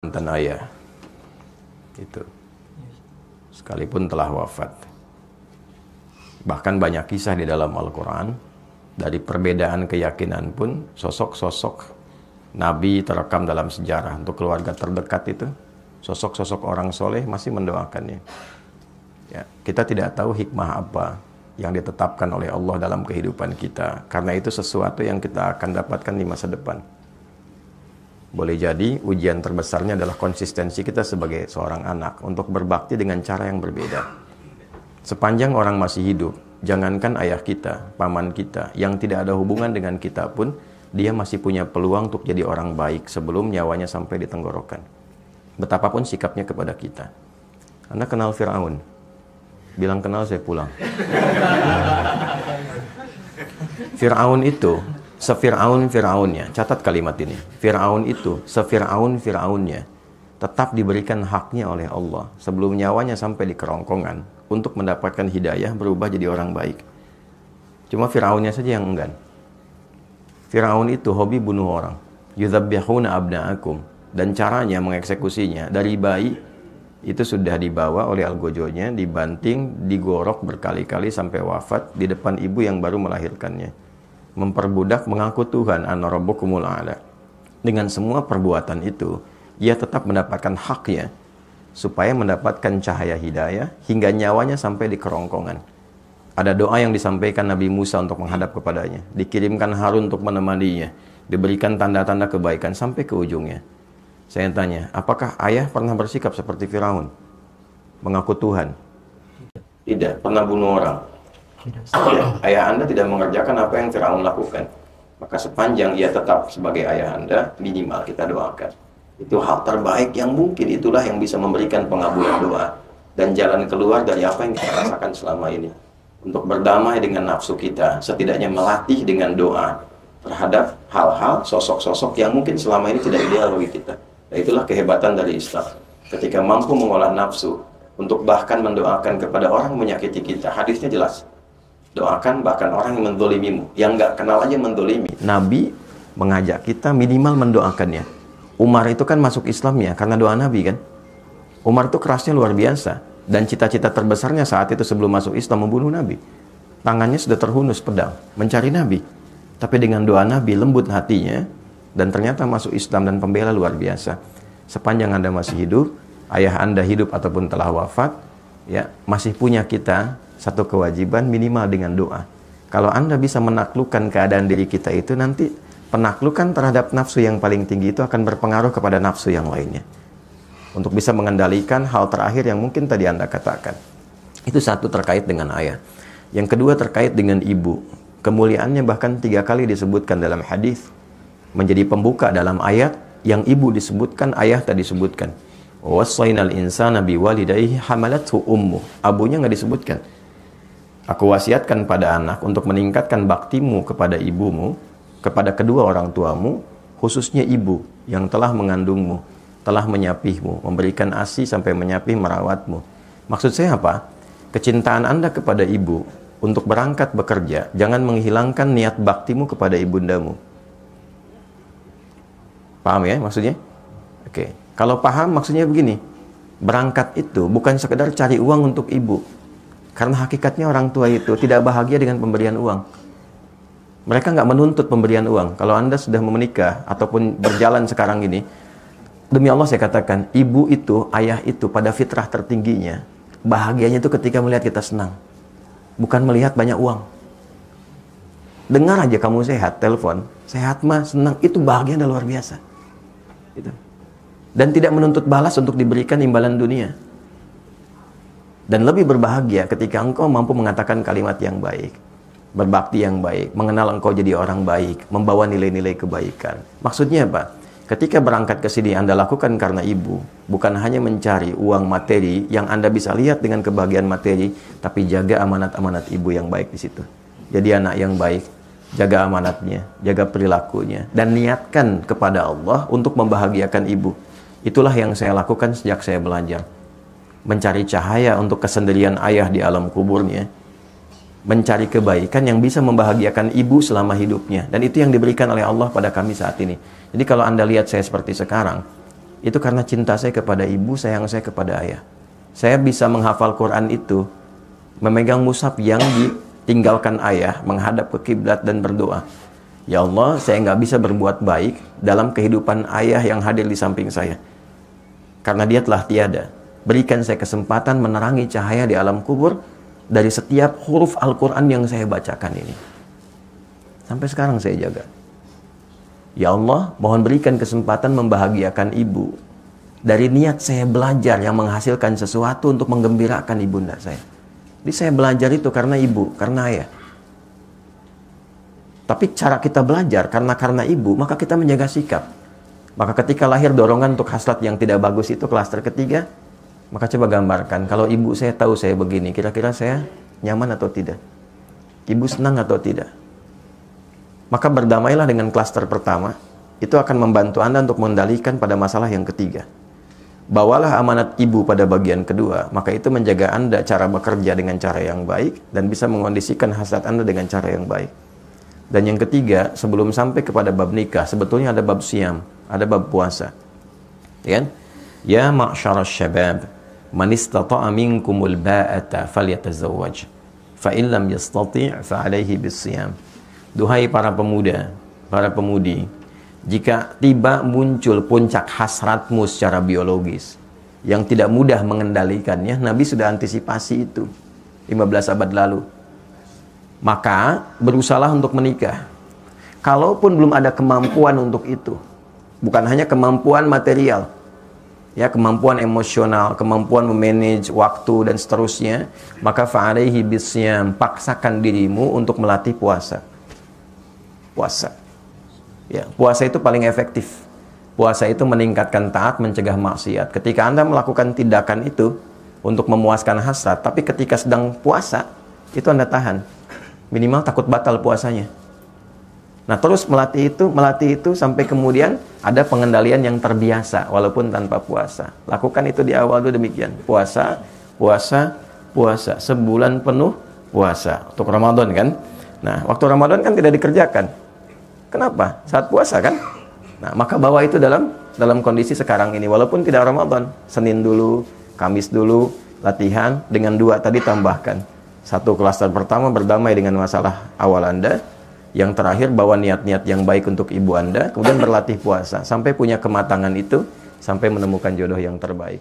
mantan ayah itu sekalipun telah wafat. Bahkan banyak kisah di dalam Al-Quran, dari perbedaan keyakinan pun sosok-sosok Nabi terekam dalam sejarah. Untuk keluarga terdekat itu sosok-sosok orang soleh masih mendoakannya ya. Kita tidak tahu hikmah apa yang ditetapkan oleh Allah dalam kehidupan kita, karena itu sesuatu yang kita akan dapatkan di masa depan. Boleh jadi ujian terbesarnya adalah konsistensi kita sebagai seorang anak untuk berbakti dengan cara yang berbeda. Sepanjang orang masih hidup, jangankan ayah kita, paman kita, yang tidak ada hubungan dengan kita pun, dia masih punya peluang untuk jadi orang baik sebelum nyawanya sampai di tenggorokan. Betapapun sikapnya kepada kita. Anda kenal Fir'aun? Bilang kenal, saya pulang. Fir'aun itu Fir'aunnya, catat kalimat ini. Fir'aun itu Fir'aunnya tetap diberikan haknya oleh Allah sebelum nyawanya sampai di kerongkongan untuk mendapatkan hidayah berubah jadi orang baik. Cuma Fir'aunnya saja yang enggan. Fir'aun itu hobi bunuh orang. Yudzabbihuna abna'akum, dan caranya mengeksekusinya dari bayi itu sudah dibawa oleh algojonya, dibanting, digorok berkali-kali sampai wafat di depan ibu yang baru melahirkannya. Memperbudak mengaku Tuhan, ana rabbukumul a'la. Dengan semua perbuatan itu, ia tetap mendapatkan haknya supaya mendapatkan cahaya hidayah hingga nyawanya sampai di kerongkongan. Ada doa yang disampaikan Nabi Musa untuk menghadap kepadanya, dikirimkan Harun untuk menemaninya, diberikan tanda-tanda kebaikan sampai ke ujungnya. Saya tanya, apakah ayah pernah bersikap seperti Firaun? Mengaku Tuhan? Tidak. Pernah bunuh orang? Ya, ayah Anda tidak mengerjakan apa yang Firaun lakukan. Maka sepanjang ia tetap sebagai ayah Anda, minimal kita doakan. Itu hal terbaik yang mungkin, itulah yang bisa memberikan pengabulan doa dan jalan keluar dari apa yang kita rasakan selama ini. Untuk berdamai dengan nafsu kita, setidaknya melatih dengan doa terhadap hal-hal, sosok-sosok yang mungkin selama ini tidak ideal bagi kita. Dan itulah kehebatan dari Islam. Ketika mampu mengolah nafsu untuk bahkan mendoakan kepada orang menyakiti kita. Hadisnya jelas. Doakan bahkan orang yang menzolimimu, yang nggak kenal aja menzolimi. Nabi mengajak kita minimal mendoakannya. Umar itu kan masuk Islamnya karena doa Nabi kan. Umar itu kerasnya luar biasa, dan cita-cita terbesarnya saat itu sebelum masuk Islam membunuh Nabi. Tangannya sudah terhunus pedang mencari Nabi, tapi dengan doa Nabi lembut hatinya, dan ternyata masuk Islam dan pembela luar biasa. Sepanjang Anda masih hidup, ayah Anda hidup ataupun telah wafat, ya masih punya kita satu kewajiban minimal dengan doa. Kalau Anda bisa menaklukkan keadaan diri kita itu, nanti penaklukan terhadap nafsu yang paling tinggi itu akan berpengaruh kepada nafsu yang lainnya. Untuk bisa mengendalikan hal terakhir yang mungkin tadi Anda katakan. Itu satu terkait dengan ayah. Yang kedua terkait dengan ibu. Kemuliaannya bahkan 3 kali disebutkan dalam hadis. Menjadi pembuka dalam ayat yang ibu disebutkan, ayah tadi disebutkan. Wassainal insana biwalidayhi hamalathu ummu. Abunya nggak disebutkan. Aku wasiatkan pada anak untuk meningkatkan baktimu kepada ibumu, kepada kedua orang tuamu, khususnya ibu yang telah mengandungmu, telah menyapihmu, memberikan ASI sampai menyapih merawatmu. Maksud saya apa? Kecintaan Anda kepada ibu untuk berangkat bekerja, jangan menghilangkan niat baktimu kepada ibundamu. Paham ya maksudnya? Oke. Kalau paham maksudnya begini, berangkat itu bukan sekedar cari uang untuk ibu. Karena hakikatnya orang tua itu tidak bahagia dengan pemberian uang. Mereka nggak menuntut pemberian uang. Kalau Anda sudah menikah ataupun berjalan sekarang ini, demi Allah saya katakan, ibu itu, ayah itu pada fitrah tertingginya, bahagianya itu ketika melihat kita senang. Bukan melihat banyak uang. Dengar aja kamu sehat, telepon, sehat mah, senang, itu bahagia dan luar biasa. Gitu. Dan tidak menuntut balas untuk diberikan imbalan dunia. Dan lebih berbahagia ketika engkau mampu mengatakan kalimat yang baik, berbakti yang baik, mengenal engkau jadi orang baik, membawa nilai-nilai kebaikan. Maksudnya apa? Ketika berangkat ke sini Anda lakukan karena ibu, bukan hanya mencari uang materi yang Anda bisa lihat dengan kebahagiaan materi, tapi jaga amanat-amanat ibu yang baik di situ. Jadi anak yang baik, jaga amanatnya, jaga perilakunya, dan niatkan kepada Allah untuk membahagiakan ibu. Itulah yang saya lakukan sejak saya belajar. Mencari cahaya untuk kesendirian ayah di alam kuburnya, mencari kebaikan yang bisa membahagiakan ibu selama hidupnya, dan itu yang diberikan oleh Allah pada kami saat ini. Jadi kalau Anda lihat saya seperti sekarang, Itu karena cinta saya kepada ibu, sayang saya kepada ayah. Saya bisa menghafal Quran itu, memegang mushaf yang ditinggalkan ayah, menghadap ke kiblat dan berdoa. Ya Allah, saya nggak bisa berbuat baik dalam kehidupan ayah yang hadir di samping saya. Karena dia telah tiada. Berikan saya kesempatan menerangi cahaya di alam kubur dari setiap huruf Al-Quran yang saya bacakan ini. Sampai sekarang saya jaga. Ya Allah, mohon berikan kesempatan membahagiakan ibu. Dari niat saya belajar yang menghasilkan sesuatu untuk menggembirakan ibunda saya. Jadi saya belajar itu karena ibu, karena ayah. Tapi cara kita belajar karena ibu, maka kita menjaga sikap. Maka ketika lahir dorongan untuk hasrat yang tidak bagus itu klaster ketiga, maka coba gambarkan, kalau ibu saya tahu saya begini, kira-kira saya nyaman atau tidak? Ibu senang atau tidak? Maka berdamailah dengan klaster pertama, itu akan membantu Anda untuk mengendalikan pada masalah yang ketiga. Bawalah amanat ibu pada bagian kedua, maka itu menjaga Anda cara bekerja dengan cara yang baik, dan bisa mengondisikan hasrat Anda dengan cara yang baik. Dan yang ketiga, sebelum sampai kepada bab nikah, sebetulnya ada bab siam, ada bab puasa. Ya, ya ma'syaras syabab, man istata'a minkumul ba'ata falyatazawwaj, fa in lam yastati' fa 'alaihi bis-siyam. Duhai para pemuda, para pemudi, jika tiba muncul puncak hasratmu secara biologis yang tidak mudah mengendalikannya, Nabi sudah antisipasi itu 15 abad lalu. Maka berusahalah untuk menikah. Kalaupun belum ada kemampuan untuk itu, bukan hanya kemampuan material, ya, kemampuan emosional, kemampuan memanage waktu dan seterusnya, maka fa'alaihi bisyam, paksakan dirimu untuk melatih puasa. Puasa. Ya, puasa itu paling efektif. Puasa itu meningkatkan taat, mencegah maksiat. Ketika Anda melakukan tindakan itu untuk memuaskan hasrat, tapi ketika sedang puasa, itu Anda tahan. Minimal takut batal puasanya. Nah, terus melatih itu sampai kemudian ada pengendalian yang terbiasa walaupun tanpa puasa. Lakukan itu di awal dulu demikian. Puasa, puasa, puasa. Sebulan penuh puasa. Untuk Ramadan kan? Nah, waktu Ramadan kan tidak dikerjakan. Kenapa? Saat puasa kan? Nah, maka bawa itu dalam kondisi sekarang ini. Walaupun tidak Ramadan, Senin dulu, Kamis dulu, latihan dengan 2 tadi tambahkan. 1 klaster pertama berdamai dengan masalah awal Anda. Yang terakhir bawa niat-niat yang baik untuk ibu Anda. Kemudian berlatih puasa. Sampai punya kematangan itu. Sampai menemukan jodoh yang terbaik.